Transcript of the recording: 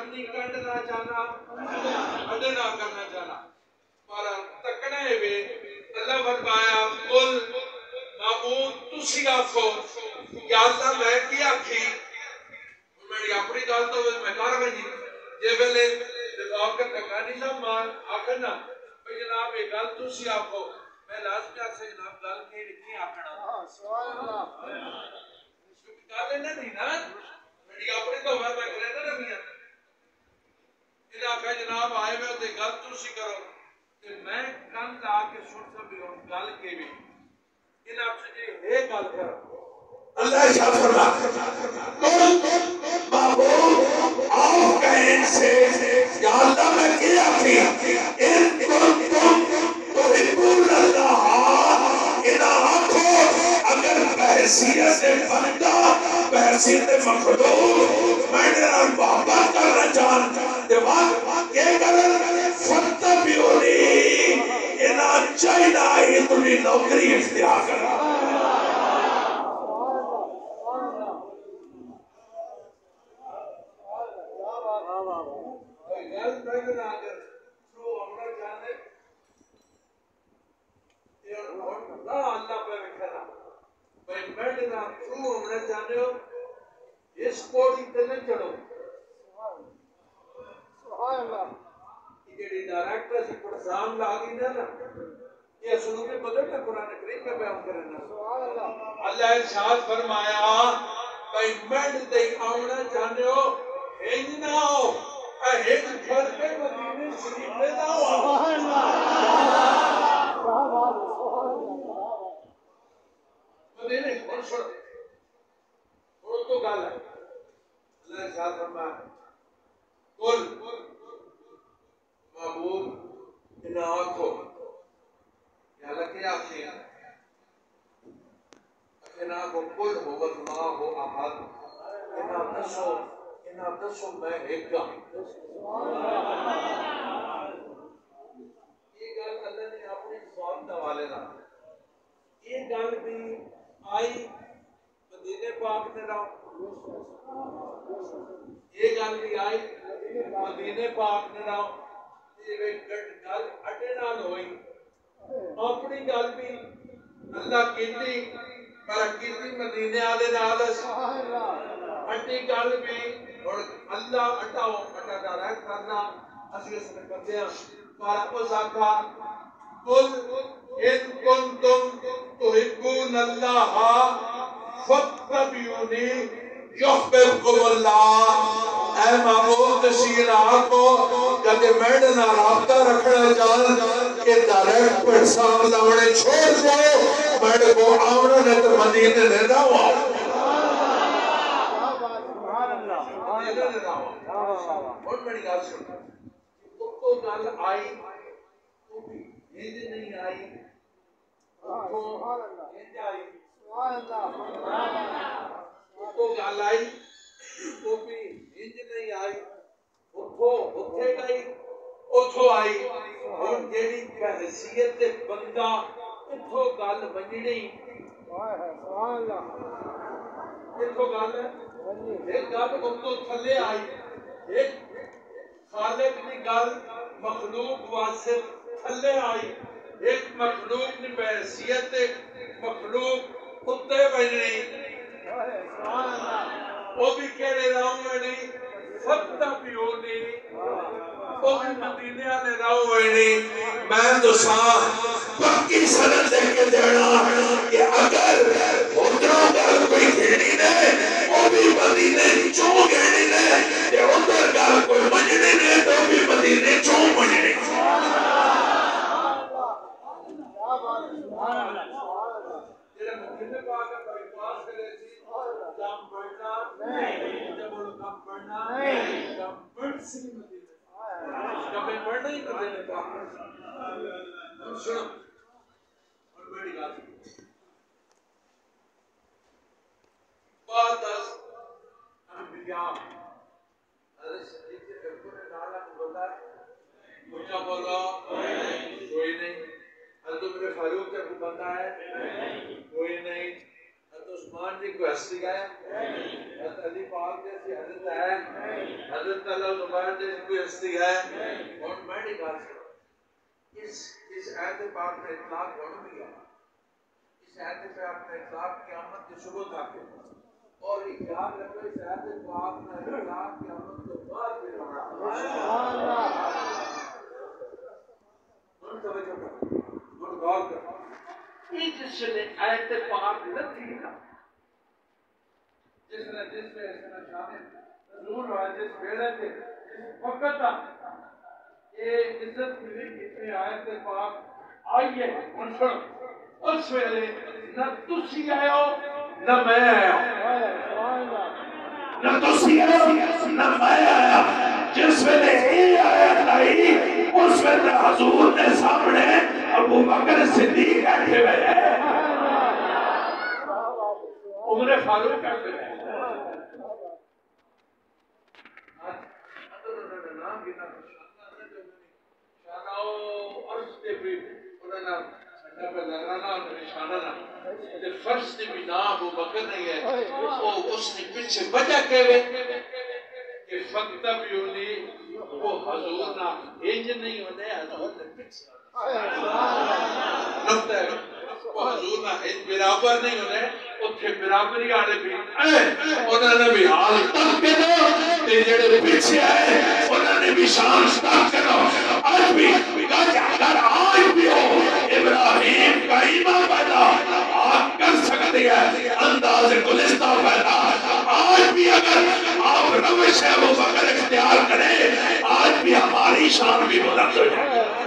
نہیں کرنا چاہنا اڈے نہ کرنا چاہنا پر تکنا ہے وے اللہ فرمایا قل معبود تسی آکھو یا اللہ میں کی آکھی میری اپنی گل تو میں کر رہی جے ویلے رفاقت تکا نہیں سا مان آکھنا بھئی جناب یہ گل تسی آکھو میں لازمی آکھ سے جناب گل کی آکھنا سبحان اللہ گل نہیں نا میری اپنی تو میں کرے نا نبیاں انہاں کہ جناب آئے میں تے گل تسی کرو تے میں کان لا کے سن سبھی ہوں گل کے بھی انہاں سے جی ہے گل کرو اللہ شاہ فرما معبود آپ کہیں سے یا اللہ میں کیا تھی ان کنتم تحبون اللہ انہاں آنکھو اگر بحثیت بندہ بحثیت مخلوق میں نے محبت کرنا چاہتا دیوان یہ کرن فتبیونی انہاں چاہینا ہی تمہیں نوکری اختیار کرنا اس کوڑی تے نہ چڑھو سبحان اللہ یہ ڈائریکٹر سے پرسام لاگی نا یہ سنو کے بدل کا قرآن کریم میں بیان کرنا سبحان اللہ اللہ ارشاد فرمایا بھائی میں تے آونا چاہتے ہو ہنج نہ ہو ہنج گھر پہ مدینے شریف میں نہ ہو سبحان اللہ مدینے کون چھوڑ وہ تو گل ہے اللہ ارشاد فرمایا قل معبود انہاں آنکھو یا اللہ کیا آنکھیں انہاں کو قل هو اللہ احد انہاں دسو میں ایک گا یہ گل اللہ نے اپنی ذات حوالے نہ یہ گل بھی آئی مدینے پاک میں رہو یہ گل بھی آئی مدینے پاک میں رہو یہ گل اڈے نال ہوئی اپنی گل بھی اللہ کیتی پر کیتی مدینے والے نال اڈی گل بھی اور اللہ اڈاو اڈا ڈائریکٹ کرنا اسی اس نے بندیاں پر اس آکھا قل ان کنتم تحبون اللہ فاتبعونی یحببکم اللہ اے معبود تشیر آنکھو کہ میڈ نہ رابطہ رکھنا چاہتا کہ ڈائریکٹ پرسام لاؤنے چھوڑ دو میڈ کو آونا نے تو مدینے نے نہ ہوا بہت بڑی گال سنتا تو گل آئی تو بھی ہند نہیں آئی تو گل آئی تو بھی ہند نہیں آئی اتھے گئی اتھو آئی اور جیڑی بحثیت بندہ اتھو گل بننی اتھو گل ایک گل اتھو تھلے آئی ایک خالق کی گل مخلوق واسطے تھلے آئی ایک مخلوق کی بحثیت مخلوق کتے بننی وہ بھی کہڑے راؤں بنی فتبعونی وہ بھی مدینے والے راؤں بنی میں تو پکی سند دے کے دینا کہ اگر ادھروں گل کوئی گھڑی نے وہ بھی مدینے چوں گھڑی نے تے ادھر گل کوئی مجھنی نے تو بھی مدینے چوں مجھنی جیڑے مدینے پاک کا بائیپاس کرے سی کام پڑھنا نہیں جب وہ کام پڑھنا نہیں کام پڑھ سی مدینے کبھی پڑھنا ہی مدینے پاک سنو اور بڑی بات بات از انبیاء حضرت صدیق کے فرقوں نے نعرہ کو بولا مجھا بولا کوئی نہیں حضرت عمر فاروق کا کوئی بندہ ہے کوئی نہیں حضرت عثمان جی کو ہستی ہے حضرت علی پاک جیسی حضرت ہے حضرت اللہ زبان نے کوئی ہستی ہے اور میں نہیں گال کروں اس آیت پاک میں اطلاق ہونا بھی گیا اس آیت پہ آپ نے اطلاق قیامت کی صبح تک اور یاد رکھو اس آیت پاک میں اطلاق قیامت کے بعد بھی ہونا سبحان اللہ توجہ کرو غور کرو یہ جس نے آیت پاک نہ تھی نا جس نے شامل حضور اور جس بیڑے تھے اس وقت تک یہ عزت ملی کہ آیت پاک آئی ہے ان سنو اس ویلے نہ تسی آئے ہو نہ میں آیا نہ تسی آئے ہو نہ میں آیا جس ویلے یہ آیت آئی اس ویلے حضور نے سامنے ابو بکر صدیق بیٹھے ہوئے ہیں عمر فاروق بیٹھے ہوئے ہیں فرش نے بھی نام ابو بکر نہیں ہے اس نے پیچھے وجہ کہے کہ فقط بھی ہونی وہ حضور نہ انج نہیں ہونے حضور نے پیچھے نکتہ ہے وہ حضور نہ انج برابر نہیں ہونے اتھے برابری آنے بھی انہوں نے بھی حال تک کے دو تے جڑے پیچھے آئے انہوں نے بھی شان تک کے دو آج بھی اگر آج بھی ہو ابراہیم کا ایمان پیدا آپ کر سکتے ہیں انداز گلستہ پیدا آج بھی اگر آپ روش ہے وہ بکر اختیار کریں آج بھی ہماری شان بھی بلند ہو جائے